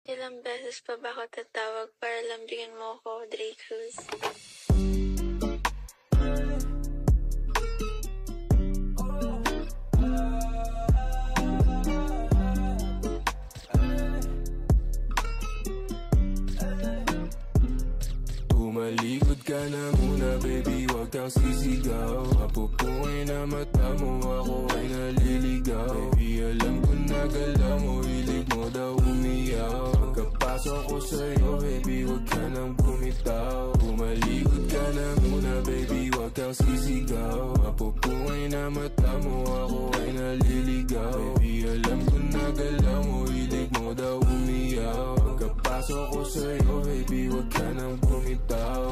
Ilang beses pa ba ako tatawag para lambingin mo ko, Dre Cruz? Tumalikod ka na muna, baby, wag kang sisigaw. Mapupungay na mata mo, ako ay naliligaw. Baby, alam ko na galaw mo, hilig mo daw umiyaw. Pagkapasok ko sa'yo, baby, wag ka nang bumitaw. Tumalikod ka na muna, baby, wag kang sisigaw. Mapupungay na mata mo, ako ay naliligaw. Baby, alam ko na galaw mo, hilig mo daw umiyaw. Pagkapasok ko sa'yo, baby, wag ka nang bumitaw.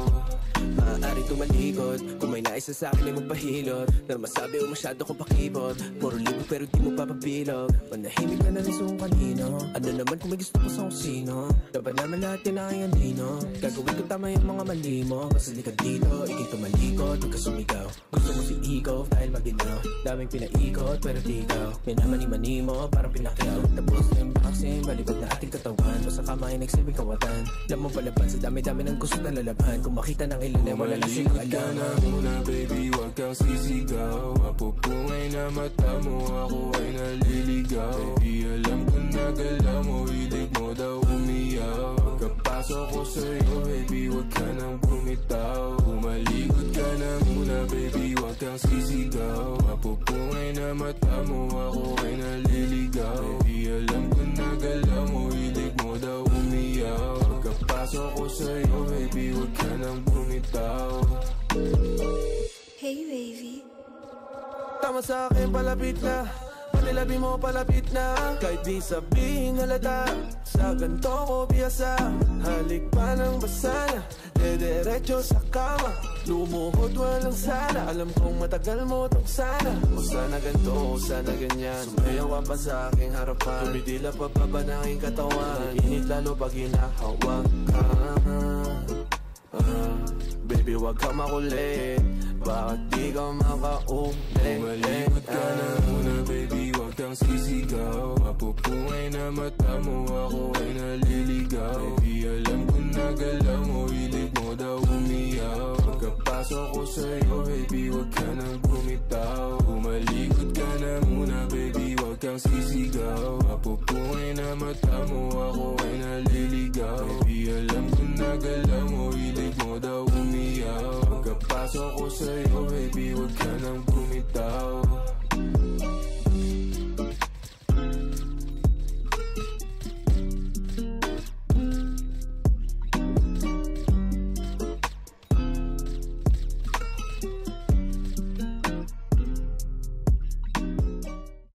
Maaari tumalikod, kung may nais na sa'kin ay magpahilot. Na masabi o masyado kong pakibot, puro libo pero di mo papabilog. Manahimik ka na rin sa kung kanino. Ano naman kung may gusto ko sa kung sino. Dapat naman lahat yun ang aking andino. Gagawin ko tama yung mga mali mo. Basta di ka dito, ikay tumalikod, huwag ka sumigaw. Gusto mo si Ikaw dahil maginaw. Daming pinaikot pero di ikaw. Minamani-mani mo parang pinakyaw. Tapos na yung vaccine, balibag na ating katawan. Basta kamay nagsilbing kawatan. Alam mo palaban sa dami-dami ng gusto na lalaban. Kung makita ng ilan, wala na silang alam. Ka na muna, baby, wag kang sisigaw. Mapupungay na mata mo, ako ay naliligaw. Baby, alam ko na galaw mo, hilig mo daw umiyaw. Pagkapasok ko sa'yo, baby, wag ka nang bumitaw. Umalikod ka na muna, baby, wag kang sisigaw. Mapupungay na mata mo, ako ay naliligaw. Baby, alam ko na galaw mo, hilig mo daw umiyaw. Pagkapasok ko sa'yo, baby, wag ka nang bumitaw. Hey, baby. Tama sa akin, palapit na. Panilabi mo, palapit na. Kahit di sabihin halata, sa ganito ko biyasa. Halik pa ng basana, dediretso sa kama. Lumuhod walang sana, alam kong matagal mo tong sana. O sana ganito, o sana ganyan. Sumayaw ka pa sa aking harapan. Tumidila pa ba ng aking katawan. Init lalo pag hinahawak ka. Baby, wag ka makulit. Bakit di ka makaulit? Umalikod ka na muna, baby, wag kang sisigaw. Mapupungay na mata mo, ako ay naliligaw. Baby, alam ko na galaw mo, hilig mo daw umiyaw. Pagkapasok ko sa'yo, baby, wag ka nang bumitaw. Umalikod ka na muna, baby, wag kang sisigaw. Mapupungay na mata mo, ako ay naliligaw. Baby, alam ko na galaw mo, hilig mo daw umiyaw. Pagkapasok ko sa'yo, baby, wag ka nang bumitaw.